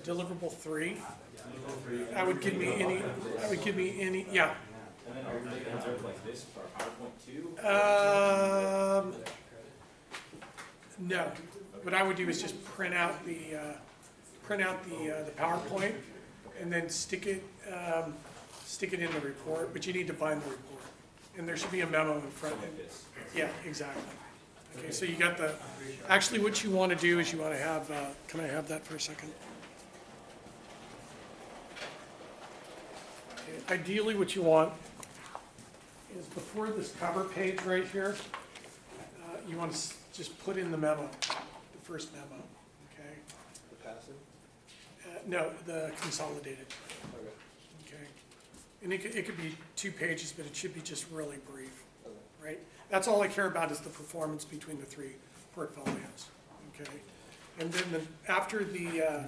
deliverable 3. I would give me any, yeah. And then are we making it look like this for PowerPoint too? No. What I would do is just print out the PowerPoint and then stick it in the report. But you need to bind the report, and there should be a memo in front of it. Yeah, exactly. Okay, so you got the. Actually, what you want to do is you want to have. Can I have that for a second? Okay, ideally, what you want is before this cover page right here, you want to just put in the memo, the first memo, okay? The passive? No, the consolidated, Okay. okay? And it could be 2 pages, but it should be just really brief, Okay. right? That's all I care about is the performance between the 3 portfolios, okay? And then after the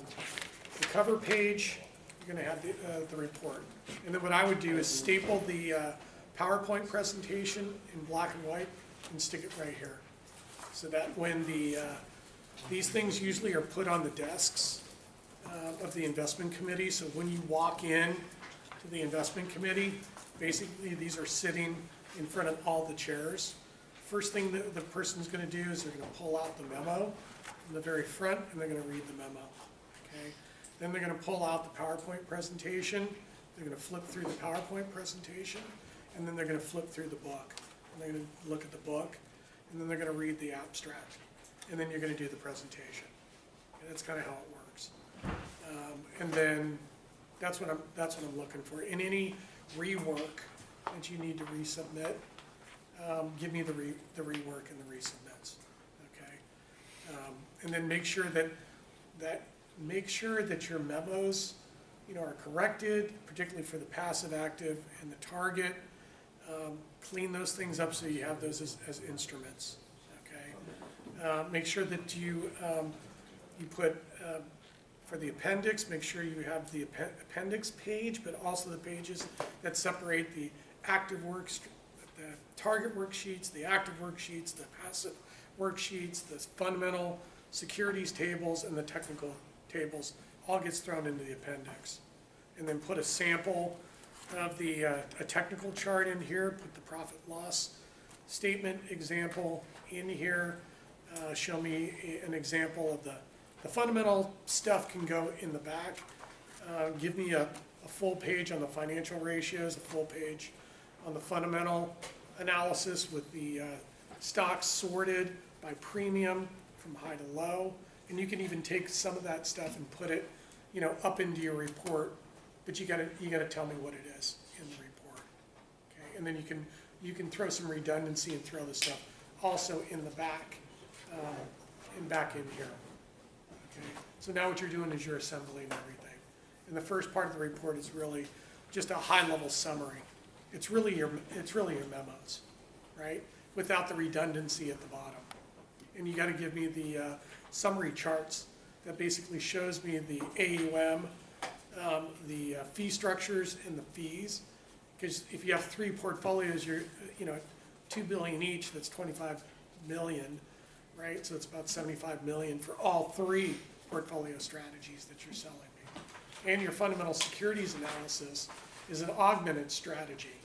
cover page, you're going to have the report. And then what I would do is staple the PowerPoint presentation in black and white and stick it right here. So that when these things usually are put on the desks of the investment committee. So when you walk in to the investment committee, basically these are sitting in front of all the chairs. First thing that the person's going to do is they're going to pull out the memo in the very front, and they're going to read the memo. Okay. Then they're going to pull out the PowerPoint presentation. They're going to flip through the PowerPoint presentation, and then they're going to flip through the book. And they're going to look at the book, and then they're going to read the abstract, and then you're going to do the presentation. And that's kind of how it works. And then that's what I'm looking for. In any rework that you need to resubmit, give me the rework and the resubmits. Okay. And then make sure that your memos, are corrected, particularly for the passive active and the target. Clean those things up so you have those as instruments. Okay. Make sure that you put for the appendix. Make sure you have the appendix page, but also the pages that separate the active works, the target worksheets, the active worksheets, the passive worksheets, the fundamental securities tables, and the technical tables. All gets thrown into the appendix. And then put a sample of a technical chart in here, put the profit loss statement example in here, show me an example of the fundamental stuff can go in the back. Give me a full page on the financial ratios, a full page on the fundamental analysis with the stocks sorted by premium from high to low. And you can even take some of that stuff and put it, up into your report, but you gotta tell me what it is in the report. Okay, and then you can throw some redundancy and throw the stuff also in the back, back in here. Okay, so now what you're doing is you're assembling everything, and the first part of the report is really just a high-level summary. It's really your memos, right? Without the redundancy at the bottom, and you got to give me the summary charts that basically shows me the AUM, the fee structures, and the fees. Because if you have 3 portfolios, you're $2 billion each. That's $25 million, right? So it's about $75 million for all 3 portfolio strategies that you're selling me. And your fundamental securities analysis is an augmented strategy,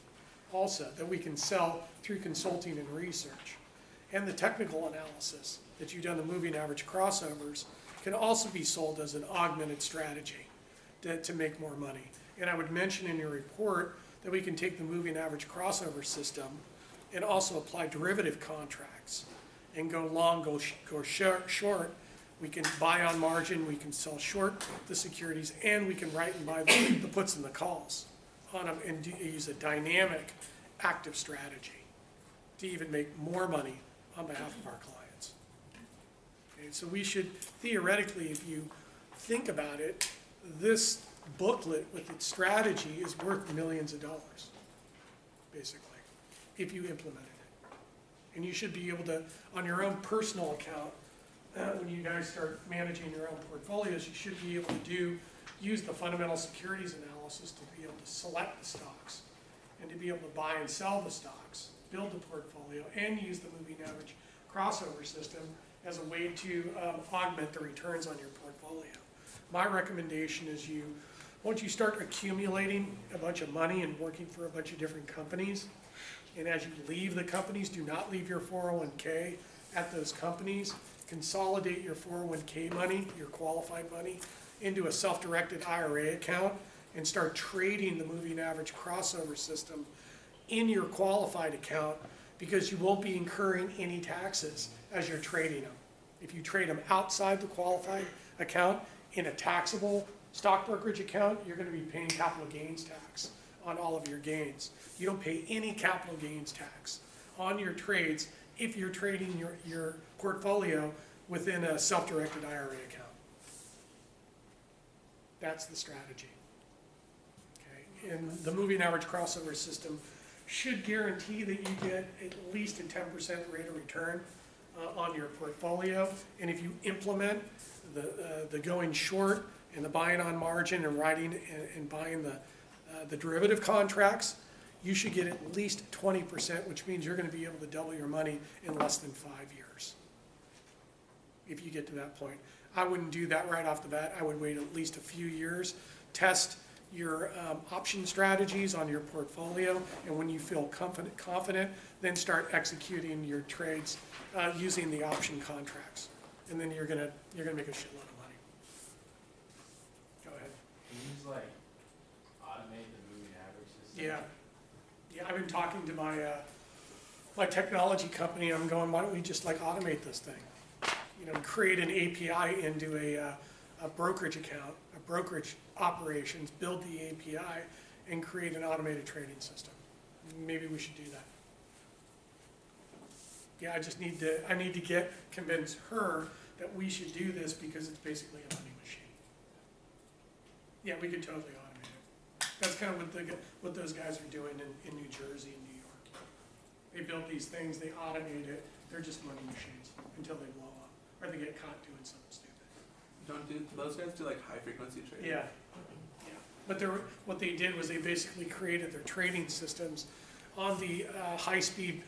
also that we can sell through consulting and research. And the technical analysis that you've done, the moving average crossovers, can also be sold as an augmented strategy to make more money. And I would mention in your report that we can take the moving average crossover system and also apply derivative contracts and go long, go short. We can buy on margin, we can sell short the securities, and we can write and buy the puts and the calls on them and use a dynamic active strategy to even make more money on behalf of our clients. Okay, so we should, theoretically, if you think about it, this booklet with its strategy is worth millions of dollars, basically, if you implemented it. And you should be able to, on your own personal account, when you guys start managing your own portfolios, you should be able to use the fundamental securities analysis to be able to select the stocks and to be able to buy and sell the stocks, build the portfolio, and use the moving average crossover system as a way to augment the returns on your portfolio. my recommendation is once you start accumulating a bunch of money and working for a bunch of different companies, and as you leave the companies, do not leave your 401k at those companies. Consolidate your 401k money, your qualified money, into a self-directed IRA account and start trading the moving average crossover system in your qualified account, because you won't be incurring any taxes as you're trading them. If you trade them outside the qualified account in a taxable stock brokerage account, you're going to be paying capital gains tax on all of your gains. You don't pay any capital gains tax on your trades if you're trading your portfolio within a self-directed IRA account. That's the strategy. Okay? And the moving average crossover system should guarantee that you get at least a 10% rate of return on your portfolio. And if you implement the going short and the buying on margin and writing and buying the derivative contracts, you should get at least 20%, which means you're going to be able to double your money in less than 5 years. If you get to that point. I wouldn't do that right off the bat. I would wait at least a few years, test your option strategies on your portfolio, and when you feel confident, then start executing your trades using the option contracts. And then you're gonna make a shitload of money. Go ahead. Can you just like automate the moving average system? Yeah, I've been talking to my technology company. I'm going, why don't we just like automate this thing? You know, create an API into a brokerage account, a brokerage operations, build the API, and create an automated trading system. Maybe we should do that. Yeah, I need to convince her that we should do this because it's basically a money machine. Yeah, we could totally automate it. That's kind of what those guys are doing in New Jersey and New York. They build these things, they automate it, they're just money machines until they blow up, or they get caught doing something stupid. Do those guys do like high frequency trading? Yeah. But what they did was they basically created their trading systems on the high-speed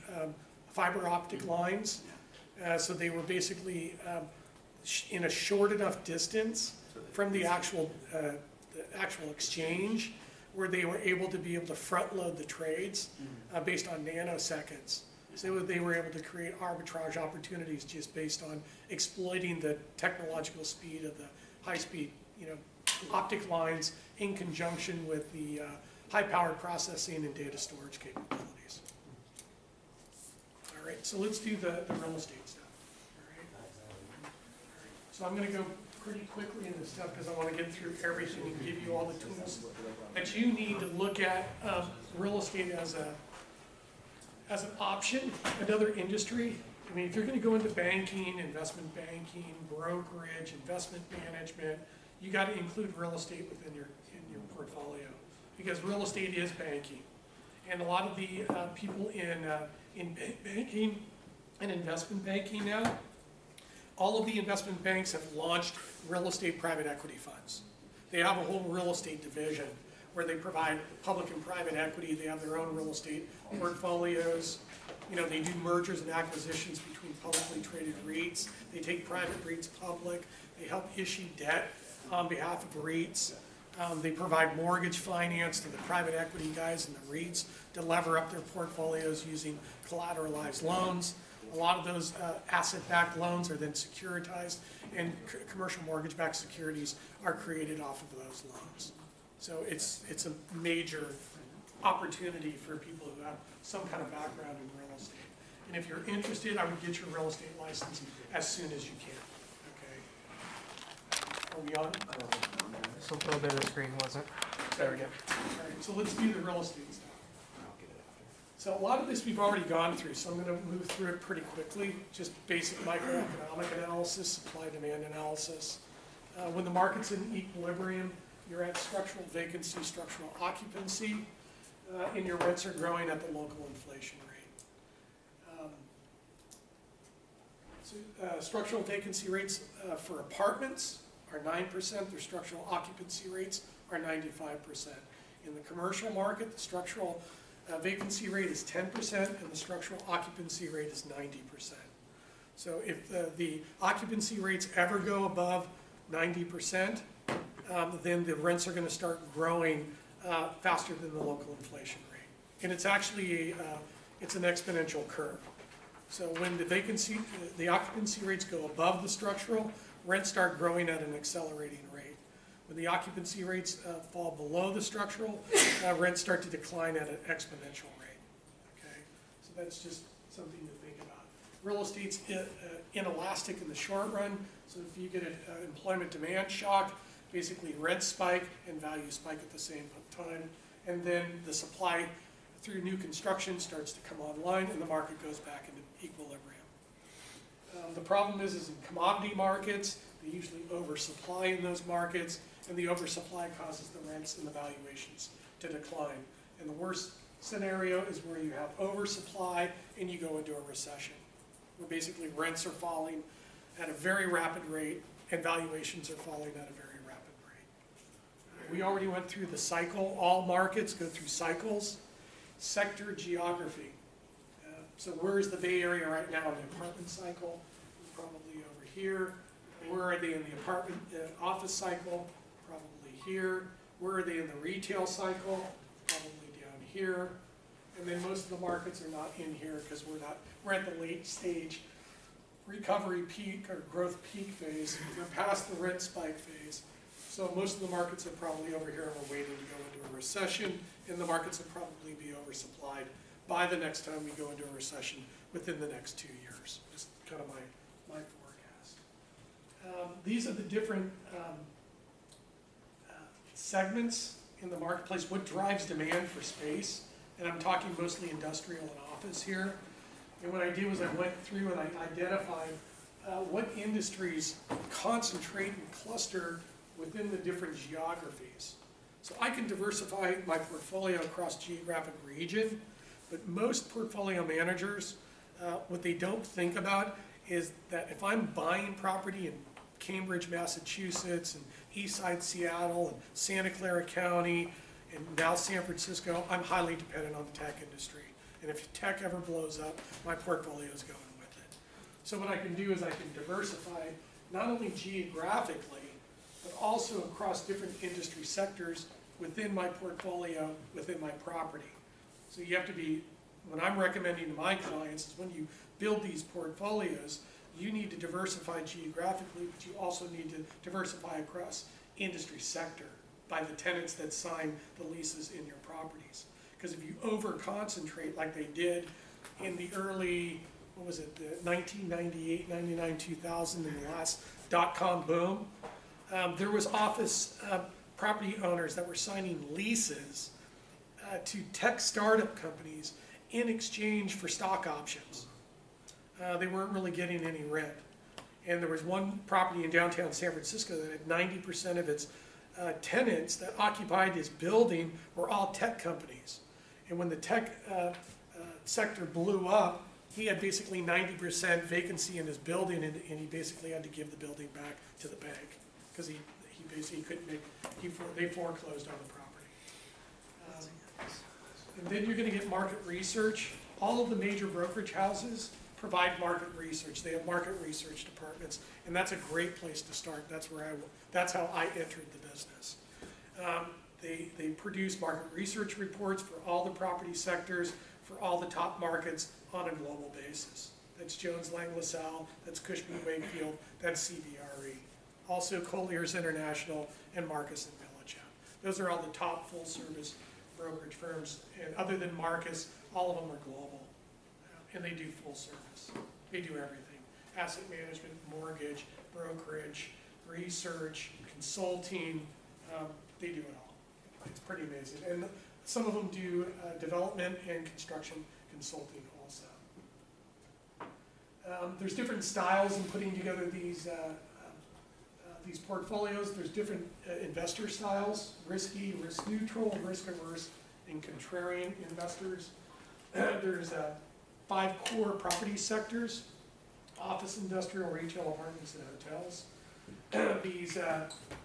fiber optic lines. So they were basically in a short enough distance from the actual exchange, where they were able to front load the trades based on nanoseconds. So they were able to create arbitrage opportunities just based on exploiting the technological speed of the high-speed, optic lines in conjunction with the high-powered processing and data storage capabilities. All right, so let's do the real estate stuff. All right. So I'm going to go pretty quickly into this stuff because I want to get through everything and give you all the tools that you need to look at real estate as an option, another industry. I mean, if you're going to go into banking, investment banking, brokerage, investment management, you got to include real estate within your portfolio, because real estate is banking, and a lot of the people in banking and investment banking now, all of the investment banks have launched real estate private equity funds. They have a whole real estate division where they provide public and private equity. They have their own real estate portfolios. They do mergers and acquisitions between publicly traded REITs. They take private REITs public. They help issue debt on behalf of REITs. They provide mortgage finance to the private equity guys and the REITs to lever up their portfolios using collateralized loans. A lot of those asset-backed loans are then securitized, and commercial mortgage-backed securities are created off of those loans. So it's a major opportunity for people who have some kind of background in real estate. And if you're interested, I would get your real estate license as soon as you can. Okay. Are we on? Just a little bit of the screen, wasn't it? There we go. All right, so let's do the real estate stuff. So a lot of this we've already gone through, so I'm going to move through it pretty quickly. Just basic microeconomic analysis, supply-demand analysis. When the market's in equilibrium, you're at structural vacancy, structural occupancy, and your rents are growing at the local inflation rate. Structural vacancy rates for apartments are 9%. Their structural occupancy rates are 95%. In the commercial market, the structural vacancy rate is 10%, and the structural occupancy rate is 90%. So if the occupancy rates ever go above 90%, then the rents are going to start growing faster than the local inflation rate. And it's actually it's an exponential curve. So when the occupancy rates go above the structural, rents start growing at an accelerating rate. When the occupancy rates fall below the structural, rents start to decline at an exponential rate. Okay, so that's just something to think about. Real estate's inelastic in the short run, so if you get an employment demand shock, basically rents spike and values spike at the same time, and then the supply through new construction starts to come online and the market goes back into equilibrium. The problem is in commodity markets, they usually oversupply in those markets, and the oversupply causes the rents and the valuations to decline. And the worst scenario is where you have oversupply and you go into a recession, where basically rents are falling at a very rapid rate and valuations are falling at a very rapid rate. We already went through the cycle. All markets go through cycles. Sector geography. So where's the Bay Area right now in the apartment cycle? Probably over here. Where are they in the apartment office cycle? Probably here. Where are they in the retail cycle? Probably down here. And then most of the markets are not in here because we're at the late stage recovery peak or growth peak phase. We're past the rent spike phase. So most of the markets are probably over here and we're waiting to go into a recession, and the markets will probably be oversupplied by the next time we go into a recession within the next 2 years. Just kind of my forecast. These are the different segments in the marketplace. What drives demand for space? And I'm talking mostly industrial and office here. And what I did was I went through and I identified what industries concentrate and cluster within the different geographies. So I can diversify my portfolio across geographic region, but most portfolio managers, what they don't think about is that if I'm buying property in Cambridge, Massachusetts, and Eastside Seattle, and Santa Clara County, and now San Francisco, I'm highly dependent on the tech industry. And if tech ever blows up, my portfolio is going with it. So what I can do is I can diversify not only geographically, but also across different industry sectors within my portfolio, within my property. So you have to be, what I'm recommending to my clients is when you build these portfolios, you need to diversify geographically, but you also need to diversify across industry sector by the tenants that sign the leases in your properties. Because if you over-concentrate like they did in the early, what was it, the 1998, 99, 2000, in the last dot-com boom, there was office property owners that were signing leases to tech startup companies in exchange for stock options. They weren't really getting any rent. And there was one property in downtown San Francisco that had 90% of its tenants that occupied his building were all tech companies. And when the tech sector blew up, he had basically 90% vacancy in his building, and he basically had to give the building back to the bank because he basically couldn't make, they foreclosed on the property. And then you're going to get market research. All of the major brokerage houses provide market research. They have market research departments, and that's a great place to start. That's how I entered the business. They produce market research reports for all the property sectors, for all the top markets on a global basis. That's Jones Lang LaSalle, that's Cushman Wakefield, that's CBRE. Also Colliers International and Marcus and Millichap. Those are all the top full service brokerage firms, and other than Marcus, all of them are global. And they do full service. They do everything. Asset management, mortgage, brokerage, research, consulting, they do it all. It's pretty amazing. And some of them do development and construction consulting also. There's different styles in putting together these portfolios. There's different investor styles: risky, risk neutral, risk averse, and contrarian investors. There's 5 core property sectors: office, industrial, retail, apartments, and hotels. These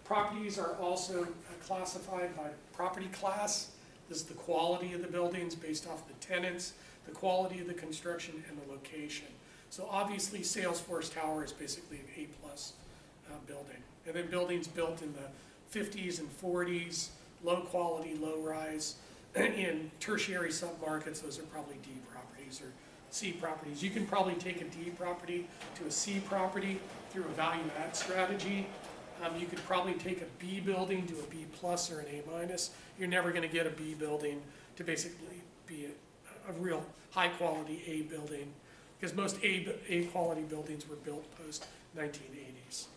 properties are also classified by property class. This is the quality of the buildings based off the tenants, the quality of the construction, and the location. So obviously Salesforce Tower is basically an A+ building. And then buildings built in the 50s and 40s, low quality, low rise. In tertiary submarkets, those are probably D properties or C properties. You can probably take a D property to a C property through a value add strategy. You could probably take a B building to a B plus or an A minus. You're never going to get a B building to basically be a real high quality A building, because most A quality buildings were built post 1980s.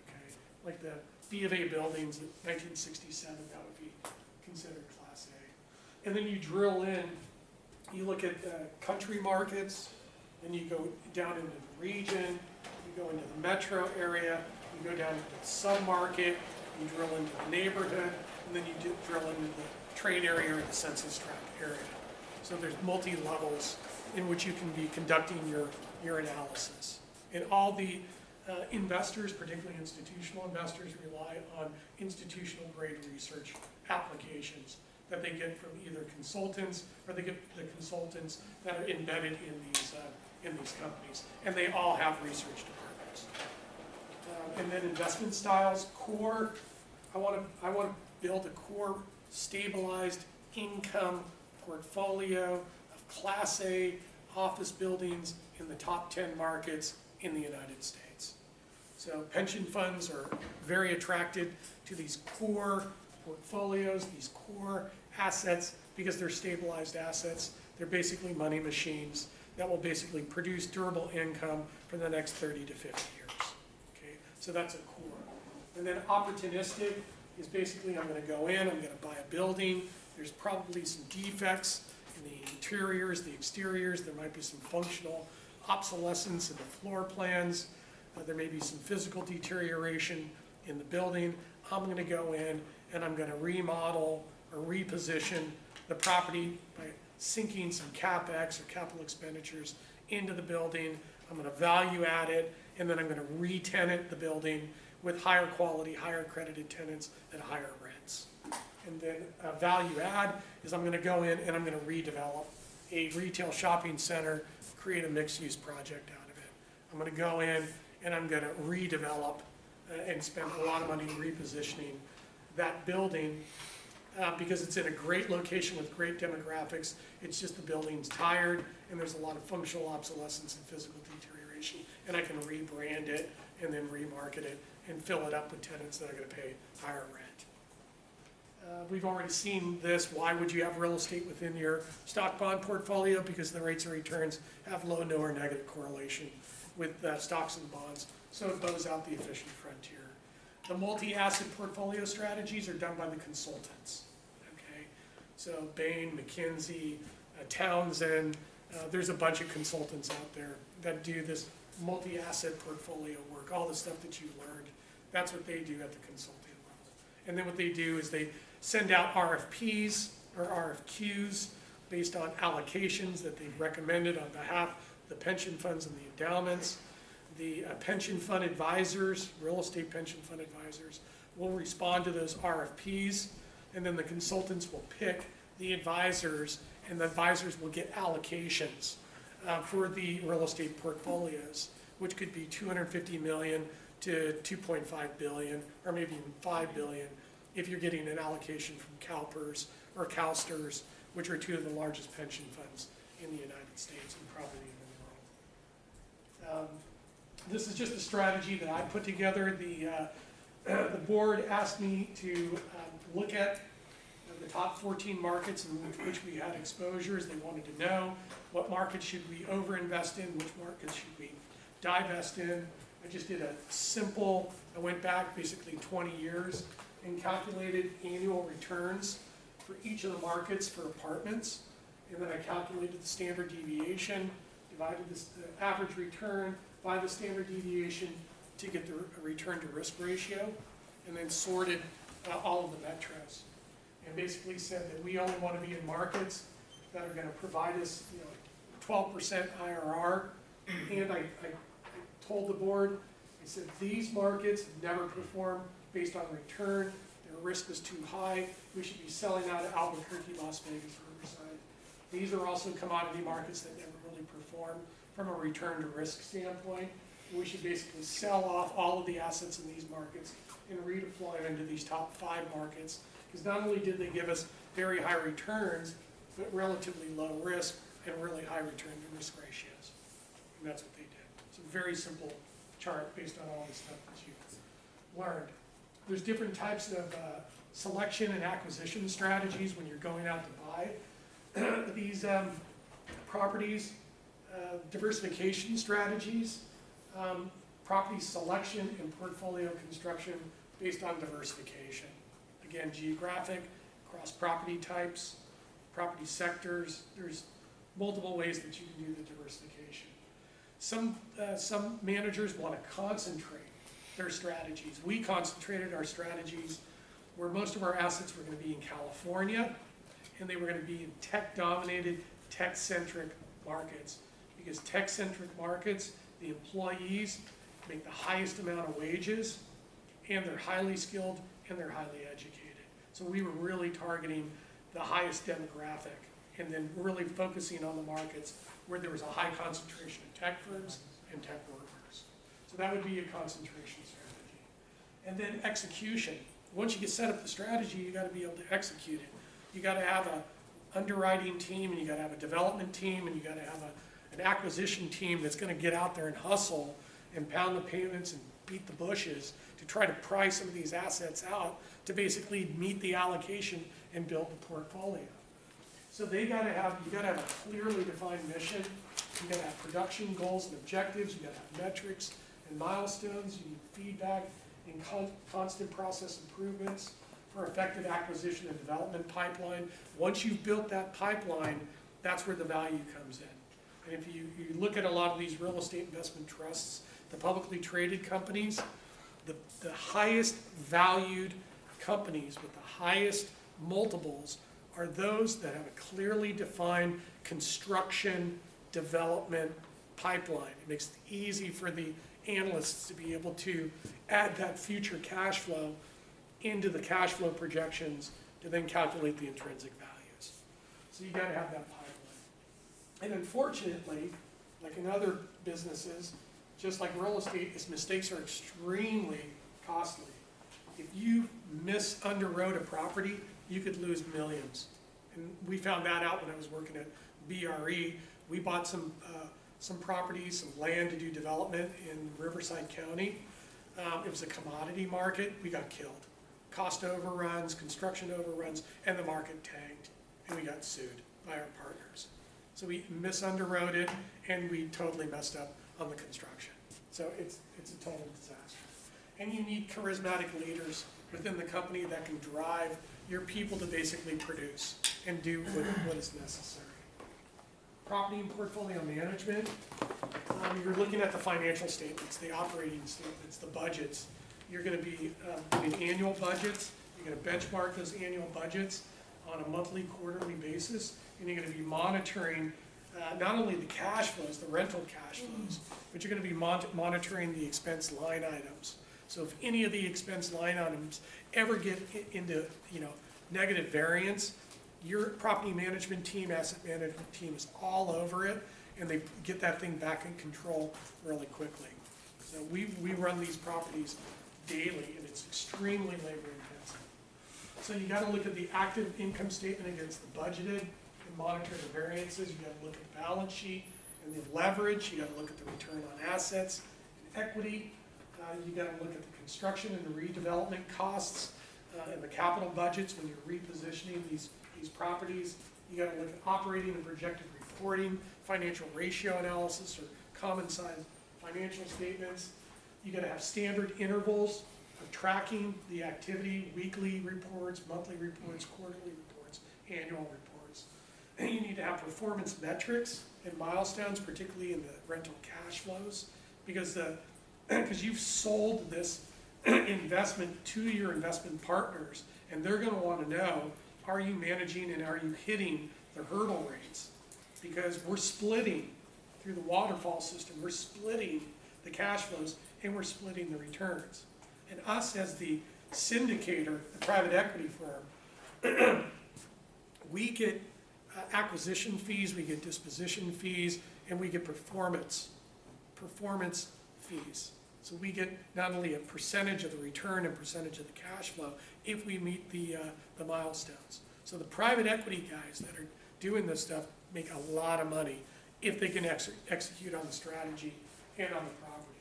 Okay, like the B of A buildings in 1967, that would be considered Class A. And then you drill in, you look at country markets, and you go down into the region, you go into the metro area, you go down into the sub-market, you drill into the neighborhood, and then you drill into the trade area or the census tract area. So there's multi-levels in which you can be conducting your analysis. And all the investors, particularly institutional investors, rely on institutional grade research applications that they get from either consultants, or they get the consultants that are embedded in these companies. And they all have research departments. And then investment styles, core. I want to build a core stabilized income portfolio of Class A office buildings in the top 10 markets in the United States. So pension funds are very attracted to these core portfolios, these core assets, because they're stabilized assets. They're basically money machines that will basically produce durable income for the next 30 to 50 years. Okay, so that's a core. And then opportunistic is basically, I'm going to go in, I'm going to buy a building. There's probably some defects in the interiors, the exteriors. There might be some functional obsolescence in the floor plans. There may be some physical deterioration in the building. I'm going to go in and I'm going to remodel or reposition the property by sinking some CapEx or capital expenditures into the building. I'm going to value add it, and then I'm going to re-tenant the building with higher quality, higher accredited tenants at higher rents. And then value add is I'm going to go in and I'm going to redevelop a retail shopping center, create a mixed-use project out of it. I'm going to go in and I'm going to redevelop and spend a lot of money repositioning that building because it's in a great location with great demographics. It's just the building's tired and there's a lot of functional obsolescence and physical deterioration, and I can rebrand it and then remarket it and fill it up with tenants that are going to pay higher rent. We've already seen this. Why would you have real estate within your stock bond portfolio? Because the rates of returns have low, no, or negative correlation with stocks and bonds, so it bows out the efficient frontier. The multi-asset portfolio strategies are done by the consultants. Okay, so Bain, McKinsey, Townsend, there's a bunch of consultants out there that do this multi-asset portfolio work, all the stuff that you've learned. That's what they do at the consulting level. And then what they do is they send out RFPs or RFQs based on allocations that they've recommended on behalf of the pension funds and the endowments. The pension fund advisors, real estate pension fund advisors, will respond to those RFPs, and then the consultants will pick the advisors, and the advisors will get allocations for the real estate portfolios, which could be $250 million to $2.5 billion, or maybe even $5 billion, if you're getting an allocation from CalPERS or CalSTRS, which are two of the largest pension funds in the United States and probably in the world. This is just a strategy that I put together. The board asked me to look at the top 14 markets in which we had exposures. They wanted to know what markets should we overinvest in, which markets should we divest in. I just did a simple, I went back basically 20 years and calculated annual returns for each of the markets for apartments. And then I calculated the standard deviation, divided the average return by the standard deviation to get the return to risk ratio, and then sorted all of the metros. And basically said that we only want to be in markets that are going to provide us 12% IRR. And I told the board, I said, these markets never perform based on return. Their risk is too high. We should be selling out of Albuquerque, Las Vegas, Riverside. These are also commodity markets that never really perform from a return to risk standpoint. We should basically sell off all of the assets in these markets and redeploy them into these top 5 markets. Because not only did they give us very high returns, but relatively low risk and really high return to risk ratios. And that's what they did. It's a very simple chart based on all the stuff that you've learned. There's different types of selection and acquisition strategies when you're going out to buy these properties. Diversification strategies, property selection and portfolio construction based on diversification. Again, geographic, across property types, property sectors. There's multiple ways that you can do the diversification. Some managers want to concentrate their strategies. We concentrated our strategies where most of our assets were going to be in California, and they were going to be in tech-dominated, tech-centric markets. Because tech-centric markets, the employees make the highest amount of wages, and they're highly skilled, and they're highly educated. So we were really targeting the highest demographic, and then really focusing on the markets where there was a high concentration of tech firms and tech workers. So that would be a concentration strategy. And then execution. Once you get set up the strategy, you got to be able to execute it. You got to have an underwriting team, and you got to have a development team, and you got to have an acquisition team that's going to get out there and hustle and pound the pavements and beat the bushes to try to pry some of these assets out to basically meet the allocation and build the portfolio. So you got to have a clearly defined mission. You got to have production goals and objectives. You got to have metrics and milestones. You need feedback and constant process improvements for effective acquisition and development pipeline. Once you've built that pipeline, that's where the value comes in. And if you look at a lot of these real estate investment trusts, the publicly traded companies, the highest valued companies with the highest multiples are those that have a clearly defined construction development pipeline. It makes it easy for the analysts to be able to add that future cash flow into the cash flow projections to then calculate the intrinsic values. So you got to have that pipeline. And unfortunately, like in other businesses, just like real estate, its mistakes are extremely costly. If you underwrote a property, you could lose millions. And we found that out when I was working at BRE. We bought some properties, some land to do development in Riverside County. It was a commodity market. We got killed. Cost overruns, construction overruns, and the market tanked. And we got sued by our partners. So we misunderwrote it, and we totally messed up on the construction. So it's a total disaster. And you need charismatic leaders within the company that can drive your people to basically produce and do what is necessary. Property and portfolio management, you're looking at the financial statements, the operating statements, the budgets. You're going to be doing annual budgets. You're going to benchmark those annual budgets on a monthly, quarterly basis, and you're going to be monitoring not only the cash flows, the rental cash flows, but you're going to be monitoring the expense line items. So if any of the expense line items ever get into negative variance, your property management team, asset management team is all over it, and they get that thing back in control really quickly. So we run these properties daily, and it's extremely labor intensive. So you got to look at the active income statement against the budgeted and monitor the variances. You got to look at the balance sheet and the leverage. You got to look at the return on assets and equity. You got to look at the construction and the redevelopment costs and the capital budgets when you're repositioning these properties. You got to look at operating and projected reporting, financial ratio analysis, or common size financial statements. You got to have standard intervals of tracking the activity, weekly reports, monthly reports, quarterly reports, annual reports. And you need to have performance metrics and milestones, particularly in the rental cash flows, because you've sold this investment to your investment partners, and they're going to want to know, are you managing and are you hitting the hurdle rates? Because we're splitting through the waterfall system, we're splitting the cash flows, and we're splitting the returns. And us as the syndicator, the private equity firm, we get acquisition fees, we get disposition fees, and we get performance fees. So we get not only a percentage of the return and percentage of the cash flow if we meet the milestones. So the private equity guys that are doing this stuff make a lot of money if they can execute on the strategy and on the properties.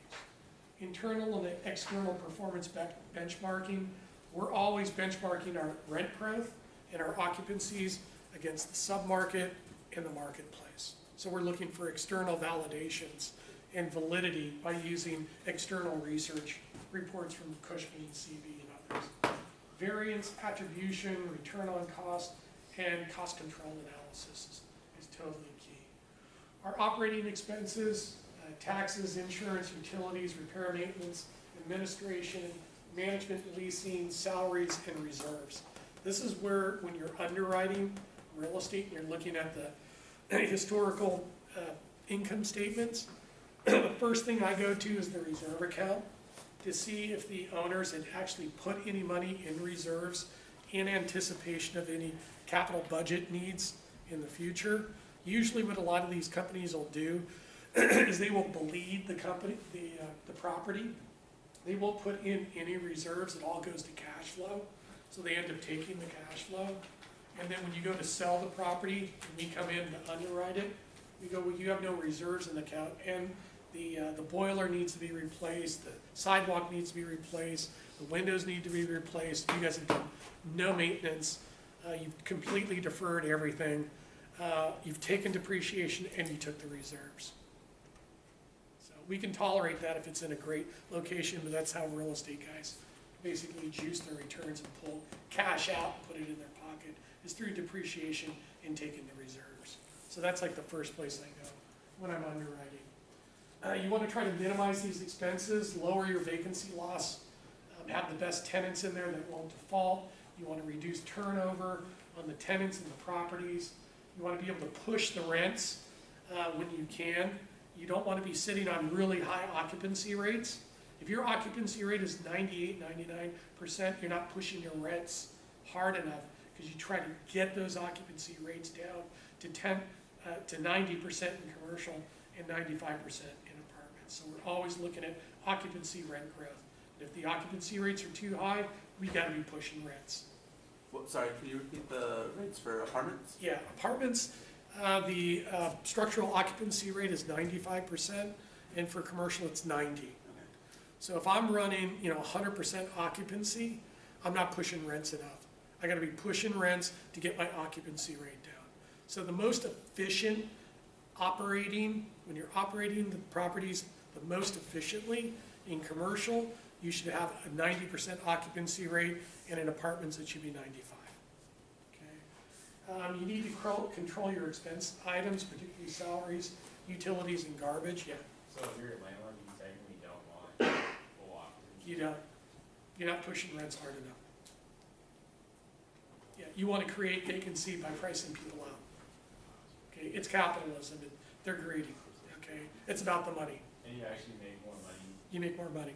Internal and external performance benchmarking, we're always benchmarking our rent growth and our occupancies against the submarket and the marketplace. So we're looking for external validations and validity by using external research reports from Cushman, CV, and others. Variance, attribution, return on cost, and cost control analysis is totally key. Our operating expenses, taxes, insurance, utilities, repair, maintenance, administration, management, leasing, salaries, and reserves. This is where, when you're underwriting real estate and you're looking at the historical income statements, the first thing I go to is the reserve account to see if the owners had actually put any money in reserves in anticipation of any capital budget needs in the future. Usually what a lot of these companies will do is they will bleed the company, the property. They won't put in any reserves. It all goes to cash flow. So they end up taking the cash flow. And then when you go to sell the property, and we come in to underwrite it, we go, well, you have no reserves in the account, and the boiler needs to be replaced, the sidewalk needs to be replaced, the windows need to be replaced. You guys have done no maintenance. You've completely deferred everything. You've taken depreciation, and you took the reserves. So we can tolerate that if it's in a great location, but that's how real estate guys basically juice their returns and pull cash out and put it in their pocket, is through depreciation and taking the reserves. So that's like the first place I go when I'm underwriting. You want to try to minimize these expenses, lower your vacancy loss, have the best tenants in there that won't default. You want to reduce turnover on the tenants and the properties. You want to be able to push the rents when you can. You don't want to be sitting on really high occupancy rates. If your occupancy rate is 98, 99%, you're not pushing your rents hard enough because you try to get those occupancy rates down to 90% in commercial and 95% in apartments. So we're always looking at occupancy rent growth. And if the occupancy rates are too high, we got to be pushing rents. Well, sorry, can you repeat the rates for apartments? Yeah, apartments, the structural occupancy rate is 95%, and for commercial it's 90. Okay. So if I'm running, 100% occupancy, I'm not pushing rents enough. I got to be pushing rents to get my occupancy rate down. So the most efficient operating, when you're operating the properties the most efficiently in commercial, you should have a 90% occupancy rate, and in apartments it should be 95. Okay. You need to control your expense items, particularly salaries, utilities, and garbage. Yeah. So if you're a landlord, you technically don't want full occupancy. You don't. You're not pushing rents hard enough. Yeah, you want to create vacancy by pricing people out. Okay, it's capitalism. They're greedy. Okay, it's about the money. And you actually make more money. You make more money.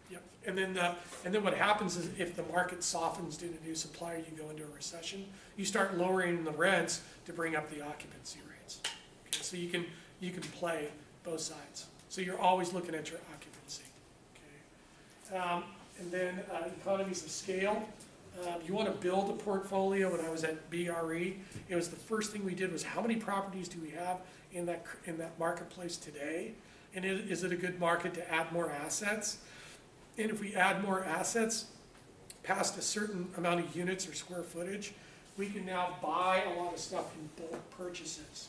Yep. And then what happens is if the market softens due to new supply, or you go into a recession, you start lowering the rents to bring up the occupancy rates. Okay, so you can play both sides. So you're always looking at your occupancy. Okay. And then economies of scale. You want to build a portfolio. When I was at BRE, it was the first thing we did was how many properties do we have in that marketplace today? And is it a good market to add more assets? And if we add more assets past a certain amount of units or square footage, we can now buy a lot of stuff in bulk purchases.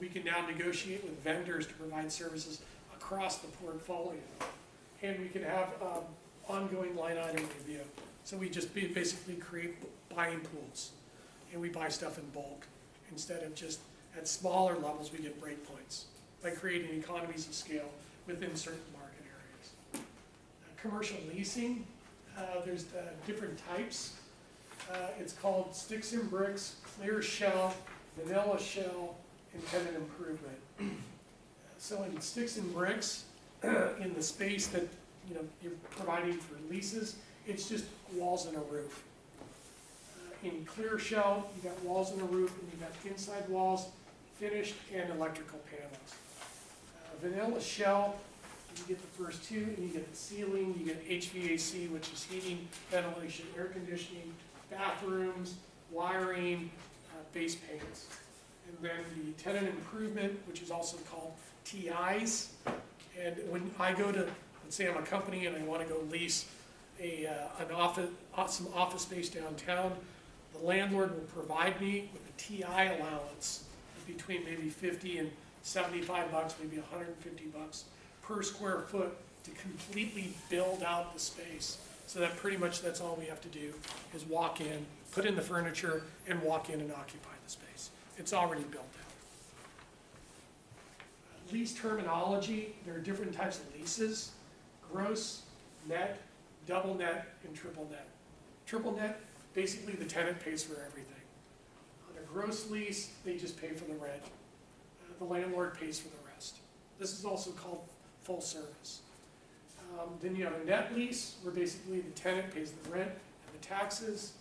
We can now negotiate with vendors to provide services across the portfolio. And we can have ongoing line item review. So we just basically create buying pools, and we buy stuff in bulk instead of just at smaller levels. We get breakpoints by creating economies of scale within certain market areas. Commercial leasing, there's different types. It's called sticks and bricks, clear shell, vanilla shell, and tenant improvement. So in sticks and bricks, in the space that you're providing for leases, it's just walls and a roof. In clear shell, you got walls and a roof, and you got inside walls, finished, and electrical panels. Vanilla shell, You get the first two, and you get the ceiling, you get HVAC, which is heating, ventilation, air conditioning, bathrooms, wiring, base paints. And then the tenant improvement, which is also called TIs. And when I go to, let's say I'm a company and I want to go lease some office space downtown, the landlord will provide me with a TI allowance between maybe 50 and 75 bucks, maybe 150 bucks per square foot to completely build out the space. So that pretty much that's all we have to do is walk in, put in the furniture, and walk in and occupy the space. It's already built out. Lease terminology, there are different types of leases: gross, net, double net, and triple net. Triple net, basically the tenant pays for everything. On a gross lease, they just pay for the rent. The landlord pays for the rest. This is also called full service. Then you have a net lease, where basically the tenant pays the rent and the taxes.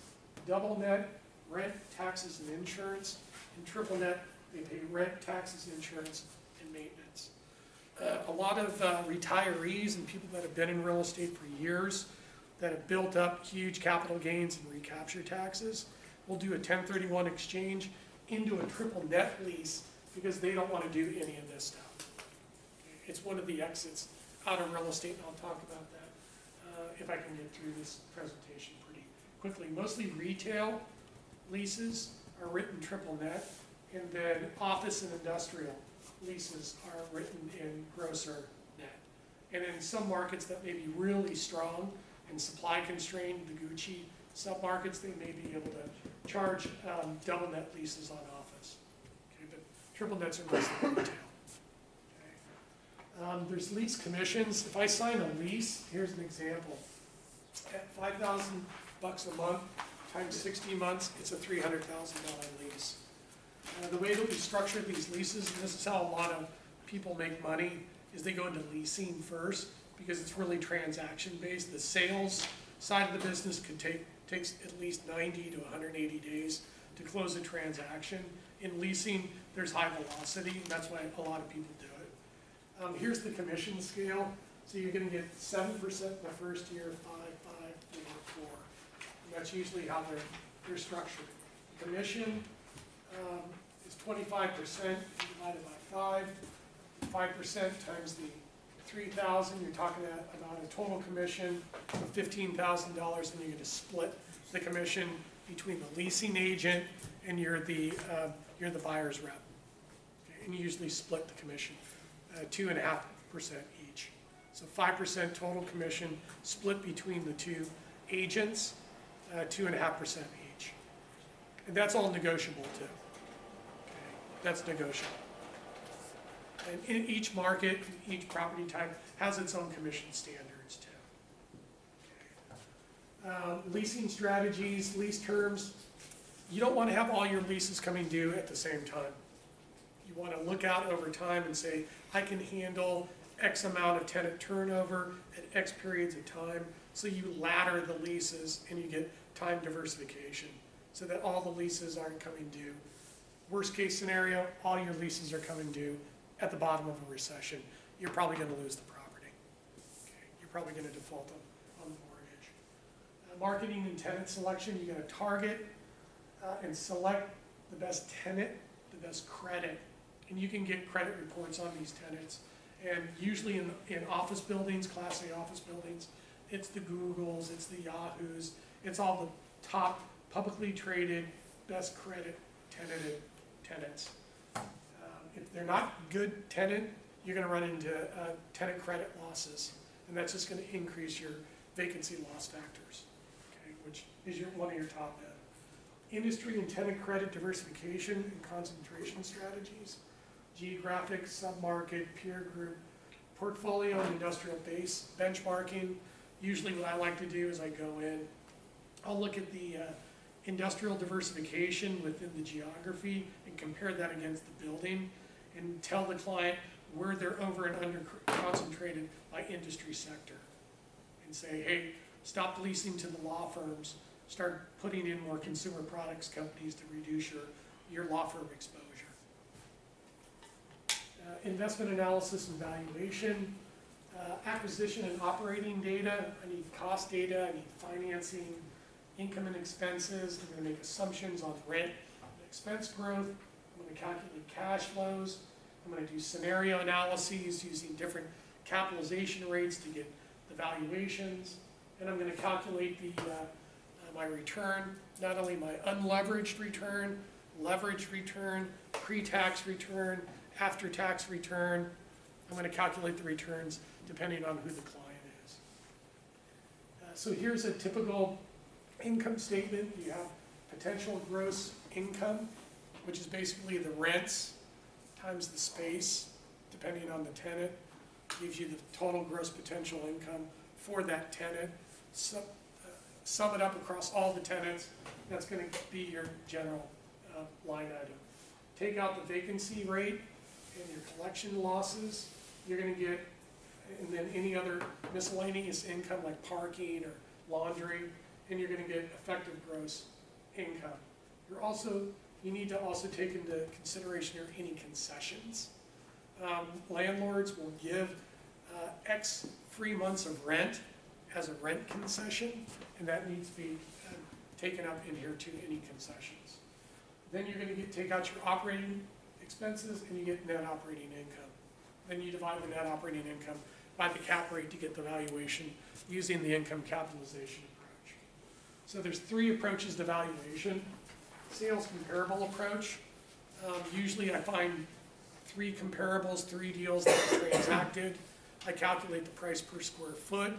Double net, rent, taxes, and insurance. And triple net, they pay rent, taxes, insurance, and maintenance. A lot of retirees and people that have been in real estate for years that have built up huge capital gains and recapture taxes will do a 1031 exchange into a triple net lease because they don't want to do any of this stuff. It's one of the exits out of real estate, and I'll talk about that if I can get through this presentation pretty quickly. Mostly retail leases are written triple net, and then office and industrial leases are written in grosser net. And in some markets that may be really strong and supply constrained, the Gucci submarkets, they may be able to charge double net leases on office. Okay, but triple nets are mostly retail. There's lease commissions. If I sign a lease, here's an example. At 5,000 bucks a month times 60 months, it's a $300,000 lease. The way that we structure these leases, and this is how a lot of people make money, is they go into leasing first because it's really transaction based. The sales side of the business takes at least 90 to 180 days to close a transaction. In leasing, there's high velocity, and that's why a lot of people do it. Here's the commission scale. So you're going to get 7% in the first year, 5, 5, 4, 4. And that's usually how they're structured. The commission is 25% divided by 5. 5% times the 3,000, you're talking about a total commission of $15,000, and you're going to split the commission between the leasing agent and you're the buyer's rep. Okay? And you usually split the commission 2.5% each. So 5% total commission split between the two agents, 2.5% each. And that's all negotiable too. Okay? That's negotiable. And in each market, each property type has its own commission standards too. Okay. Leasing strategies, lease terms. You don't want to have all your leases coming due at the same time. You want to look out over time and say, I can handle X amount of tenant turnover at X periods of time. So you ladder the leases and you get time diversification so that all the leases aren't coming due. Worst case scenario, all your leases are coming due at the bottom of a recession. You're probably going to lose the property. Okay? You're probably going to default on the mortgage. Marketing and tenant selection, you're going to target and select the best tenant, the best credit. And you can get credit reports on these tenants. And usually in office buildings, Class A office buildings, it's the Googles, it's the Yahoos, it's all the top publicly traded, best credit tenants. If they're not good tenant, you're going to run into tenant credit losses. And that's just going to increase your vacancy loss factors, okay, which is one of your top end. Industry and tenant credit diversification and concentration strategies. Geographic, submarket, peer group, portfolio and industrial base benchmarking. Usually what I like to do is I go in, I'll look at the industrial diversification within the geography and compare that against the building and tell the client where they're over and under concentrated by industry sector. And say, hey, stop leasing to the law firms, start putting in more consumer products companies to reduce your law firm exposure. Investment analysis and valuation. Acquisition and operating data, I need cost data, I need financing, income and expenses. I'm going to make assumptions on rent and expense growth. I'm going to calculate cash flows. I'm going to do scenario analyses using different capitalization rates to get the valuations. And I'm going to calculate my return, not only my unleveraged return, leveraged return, pre-tax return, after-tax return. I'm going to calculate the returns depending on who the client is. So here's a typical income statement. You have potential gross income, which is basically the rents times the space, depending on the tenant. Gives you the total gross potential income for that tenant. Sum it up across all the tenants. That's going to be your general line item. Take out the vacancy rate and your collection losses. You're going to get, and then any other miscellaneous income like parking or laundry, and you're going to get effective gross income. You need to also take into consideration any concessions. Landlords will give X free months of rent as a rent concession, and that needs to be taken up in here too, any concessions. Then you're going to take out your operating expenses and you get net operating income. Then you divide the net operating income by the cap rate to get the valuation using the income capitalization approach. So there's 3 approaches to valuation. Sales comparable approach. Usually I find 3 comparables, 3 deals that are transacted. I calculate the price per square foot.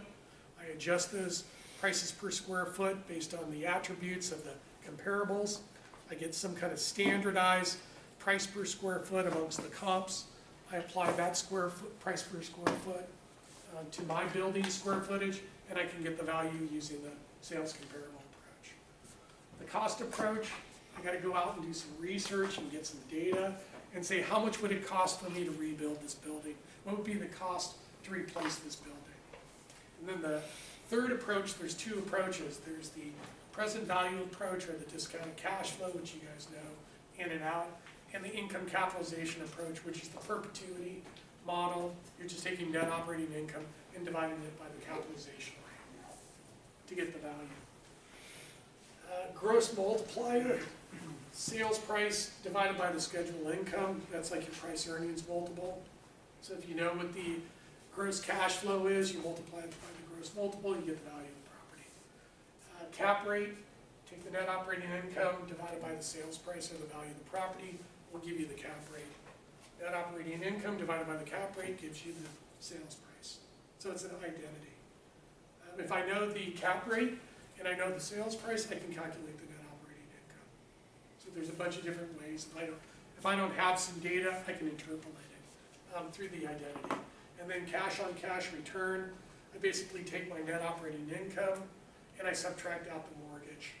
I adjust those prices per square foot based on the attributes of the comparables. I get some kind of standardized price per square foot amongst the comps. I apply that price per square foot to my building square footage, and I can get the value using the sales comparable approach. The cost approach, I got to go out and do some research and get some data and say, how much would it cost for me to rebuild this building? What would be the cost to replace this building? And then the third approach, there's 2 approaches. There's the present value approach, or the discounted cash flow, which you guys know in and out, and the income capitalization approach, which is the perpetuity model. You're just taking net operating income and dividing it by the capitalization rate to get the value. Gross multiplier, sales price divided by the scheduled income. That's like your price earnings multiple. So if you know what the gross cash flow is, you multiply it by the gross multiple, you get the value of the property. Cap rate, take the net operating income divided by the sales price or the value of the property, will give you the cap rate. Net operating income divided by the cap rate gives you the sales price. So it's an identity. If I know the cap rate and I know the sales price, I can calculate the net operating income. So there's a bunch of different ways. If I don't have some data, I can interpolate it through the identity. And then cash on cash return, I basically take my net operating income and I subtract out the mortgage,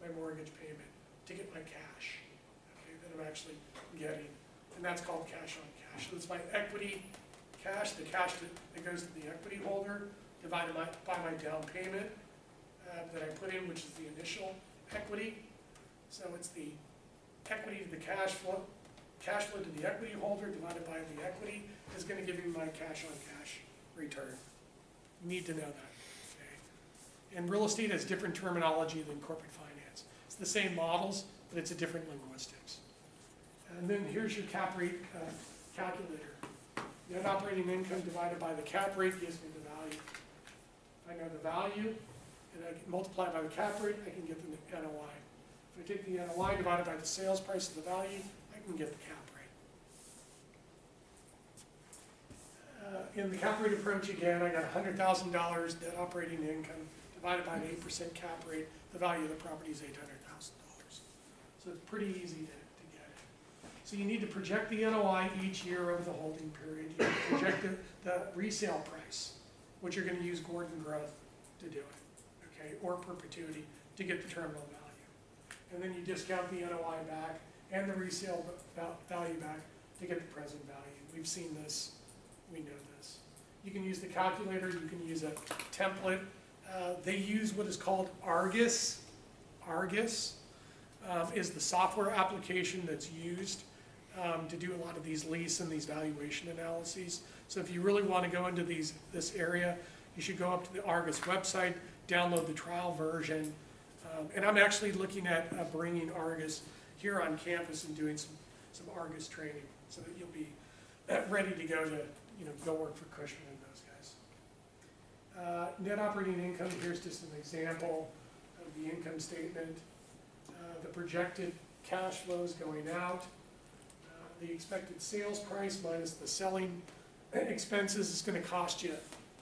my mortgage payment, to get my cash, okay, that I'm actually getting. And that's called cash on cash. So it's my equity cash, the cash that goes to the equity holder, divided by my down payment that I put in, which is the initial equity. So it's the equity to the cash flow to the equity holder divided by the equity is going to give you my cash on cash return. You need to know that. Okay? And real estate has different terminology than corporate finance. It's the same models, but it's a different linguistics. And then here's your cap rate calculator. Net operating income divided by the cap rate gives me the value. If I know the value and I can multiply by the cap rate, I can get the NOI. If I take the NOI divided by the sales price of the value, I can get the cap rate. In the cap rate approach again, I got $100,000 net operating income divided by an 8% cap rate. The value of the property is $800,000. So it's pretty easy to get it. So you need to project the NOI each year over the holding period. You need to project the resale price, which you're going to use Gordon growth to do it, okay, or perpetuity to get the terminal value. And then you discount the NOI back and the resale value back to get the present value. We've seen this, we know this. You can use the calculator, you can use a template. They use what is called Argus. Argus is the software application that's used to do a lot of these lease and these valuation analyses. So if you really want to go into this area, you should go up to the Argus website, download the trial version. And I'm actually looking at bringing Argus here on campus and doing some Argus training so that you'll be ready to go to, go work for Cushman and those guys. Net operating income, here's just an example of the income statement. The projected cash flows going out. The expected sales price minus the selling expenses is going to cost you.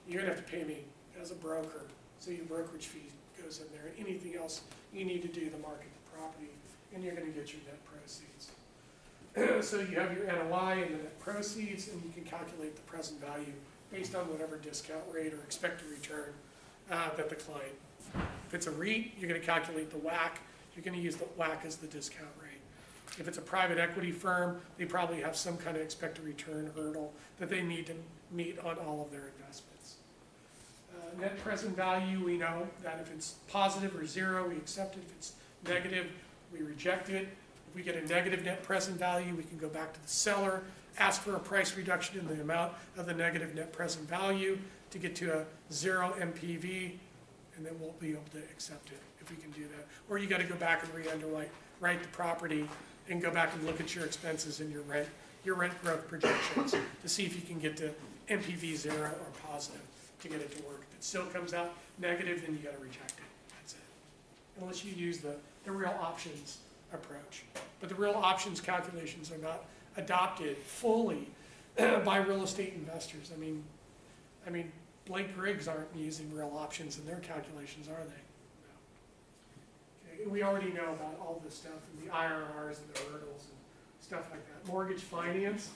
You're going to have to pay me as a broker. So your brokerage fee goes in there. And anything else you need to do to market the property, and you're going to get your net proceeds. So you have your NOI and the net proceeds, and you can calculate the present value based on whatever discount rate or expected return that the client. If it's a REIT, you're going to calculate the WACC. You're going to use the WACC as the discount rate. If it's a private equity firm, they probably have some kind of expected return hurdle that they need to meet on all of their investments. Net present value, we know that if it's positive or zero, we accept it. If it's negative, we reject it. If we get a negative net present value, we can go back to the seller, ask for a price reduction in the amount of the negative net present value to get to a 0 MPV, and then we'll be able to accept it if we can do that. Or you got to go back and re-underwrite the property and go back and look at your expenses and your rent growth projections to see if you can get to MPV 0 or positive to get it to work. If it still comes out negative, then you got to reject it. That's it. Unless you use the real options approach. But the real options calculations are not adopted fully by real estate investors. I mean, Blake Griggs aren't using real options in their calculations, are they? We already know about all this stuff and the IRRs and the hurdles and stuff like that. Mortgage finance.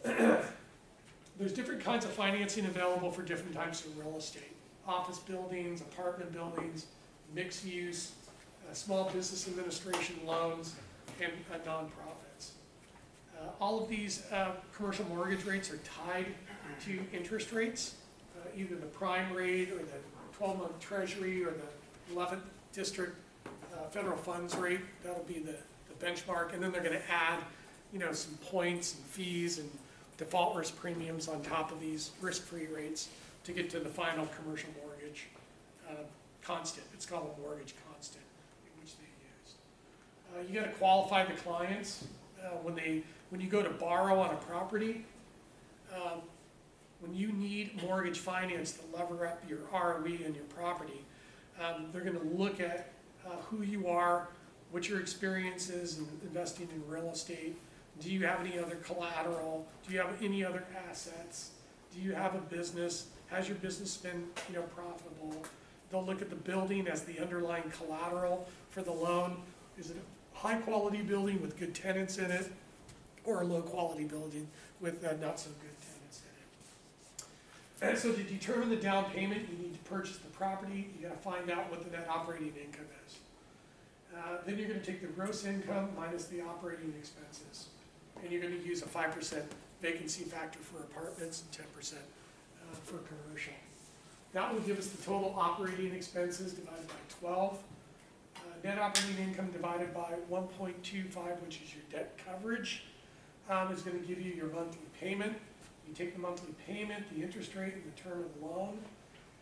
There's different kinds of financing available for different types of real estate. Office buildings, apartment buildings, mixed use, small business administration loans, and nonprofits. All of these commercial mortgage rates are tied to interest rates, either the prime rate or the 12-month treasury or the 11th district federal funds rate. That'll be the benchmark, and then they're going to add, some points and fees and default risk premiums on top of these risk-free rates to get to the final commercial mortgage constant. It's called a mortgage constant, which they use. You got to qualify the clients when you go to borrow on a property. When you need mortgage finance to lever up your ROE and your property, they're going to look at who you are, what your experience is in investing in real estate. Do you have any other collateral? Do you have any other assets? Do you have a business? Has your business been profitable? They'll look at the building as the underlying collateral for the loan. Is it a high quality building with good tenants in it, or a low quality building with not so good tenants in it? And so to determine the down payment, you need to purchase the property. You got to find out what the net operating income is. Then you're going to take the gross income minus the operating expenses. And you're going to use a 5% vacancy factor for apartments and 10% for commercial. That will give us the total operating expenses divided by 12. Net operating income divided by 1.25, which is your debt coverage, is going to give you your monthly payment. You take the monthly payment, the interest rate, and the term of the loan.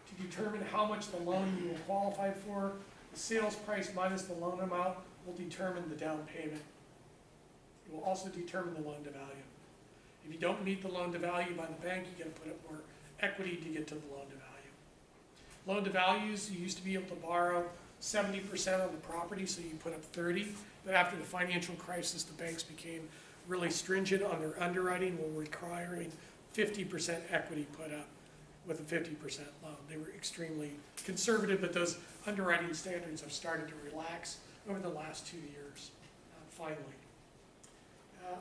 To determine how much the loan you will qualify for, the sales price minus the loan amount will determine the down payment. It will also determine the loan to value. If you don't meet the loan to value by the bank, you got to put up more equity to get to the loan to value. Loan to values, you used to be able to borrow 70% on the property, so you put up 30. But after the financial crisis, the banks became really stringent on their underwriting, were requiring 50% equity put up with a 50% loan. They were extremely conservative, but those underwriting standards have started to relax over the last 2 years, finally.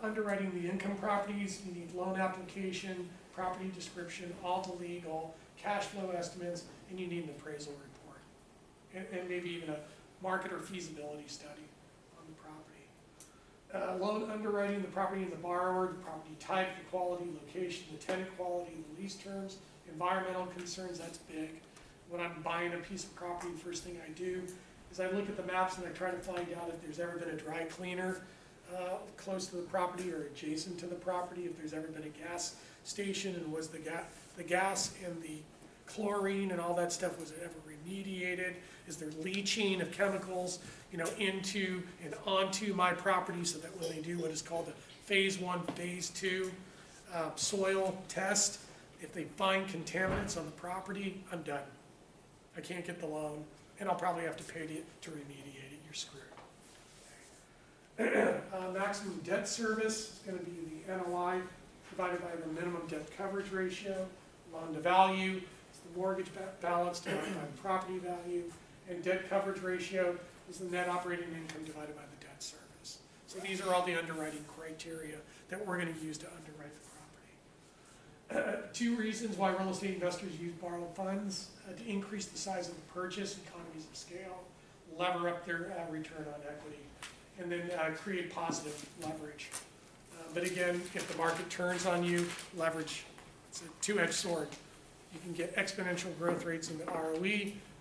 Underwriting the income properties, you need loan application, property description, all the legal, cash flow estimates, and you need an appraisal report. And maybe even a market or feasibility study on the property. Loan underwriting, the property and the borrower, the property type, the quality, location, the tenant quality, the lease terms, environmental concerns, that's big. When I'm buying a piece of property, the first thing I do is I look at the maps and I try to find out if there's ever been a dry cleaner close to the property or adjacent to the property, if there's ever been a gas station, and was the gas and the chlorine and all that stuff, was it ever remediated? Is there leaching of chemicals, into and onto my property, so that when they do what is called a phase 1, phase 2 soil test, if they find contaminants on the property, I'm done. I can't get the loan, and I'll probably have to pay to remediate it. You're screwed. Maximum debt service is going to be the NOI divided by the minimum debt coverage ratio. Loan to value is the mortgage balance divided by the property value. And debt coverage ratio is the net operating income divided by the debt service. So these are all the underwriting criteria that we're going to use to underwrite the property. 2 reasons why real estate investors use borrowed funds: to increase the size of the purchase, economies of scale, lever up their return on equity, and then create positive leverage. But again, if the market turns on you, leverage, it's a two-edged sword. You can get exponential growth rates in the ROE,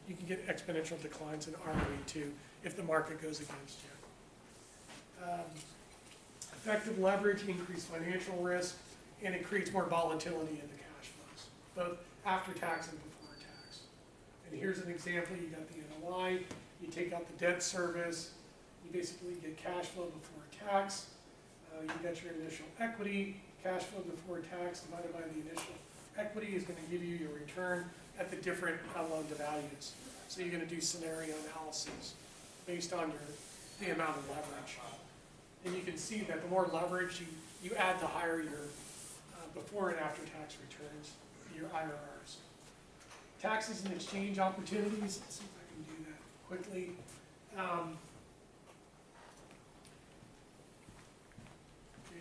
you can get exponential declines in ROE too, if the market goes against you. Effective leverage, increased financial risk, and it creates more volatility in the cash flows, both after tax and before tax. And here's an example: you got the NOI, you take out the debt service, you basically get cash flow before tax. You got your initial equity, cash flow before tax divided by the initial equity is going to give you your return at the different loan to values. So you're going to do scenario analysis based on the amount of leverage. And you can see that the more leverage you add, the higher your before and after tax returns, your IRRs. Taxes and exchange opportunities. Let's see if I can do that quickly.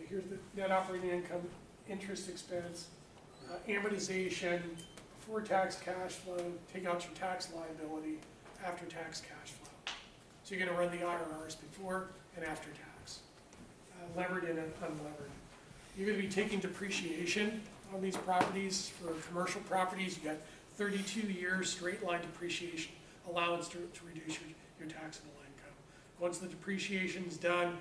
Here's the net operating income, interest expense, amortization, before tax cash flow, take out your tax liability, after tax cash flow. So you're going to run the IRRs before and after tax, levered and unlevered. You're going to be taking depreciation on these properties. For commercial properties, you got 32 years straight line depreciation allowance to reduce your taxable income. Once the depreciation is done,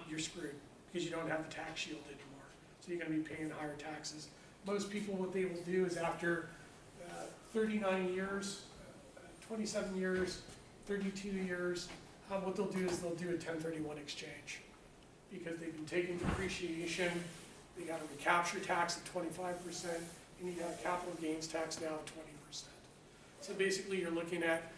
you're screwed, because you don't have the tax shield anymore. So you're going to be paying higher taxes. Most people, what they will do is after 39 years, 27 years, 32 years, what they'll do is they'll do a 1031 exchange. Because they've been taking depreciation, they got a recapture tax at 25%, and you got capital gains tax now at 20%. So basically you're looking at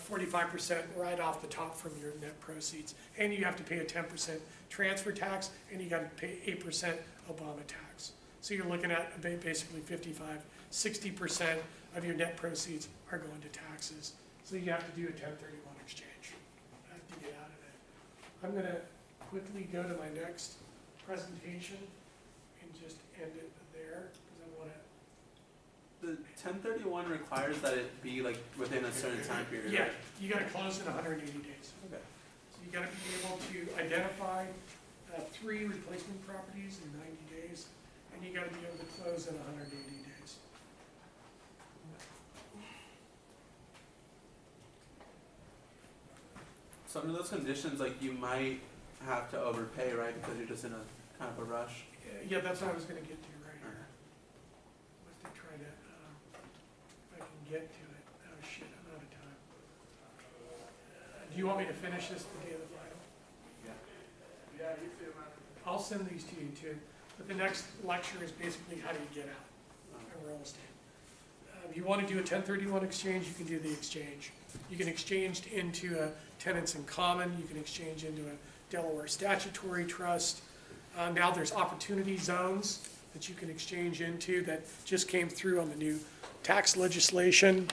45% right off the top from your net proceeds. And you have to pay a 10% transfer tax, and you got to pay 8% Obama tax. So you're looking at basically 55–60% of your net proceeds are going to taxes. So you have to do a 1031 exchange to get out of it. I'm going to quickly go to my next presentation and just end it there, because I want to. The 1031 requires that it be like within a certain time period. Yeah, right? you got to close in 180 days. Okay. So you got to be able to identify 3 replacement properties in 90 days, and you got to be able to close in 180 days. So under those conditions, like you might have to overpay, right? Because you're just in a kind of a rush. Yeah, that's what I was going to get to right here. Was to try to, if I can get to it. Oh shit, I'm out of time. Do you want me to finish this the day of the final? Yeah, you too, man. I'll send these to you too. But the next lecture is basically how do you get out of real estate. If you want to do a 1031 exchange, you can do the exchange. You can exchange into a tenants in common. You can exchange into a Delaware statutory trust. Now there's opportunity zones that you can exchange into that just came through on the new tax legislation.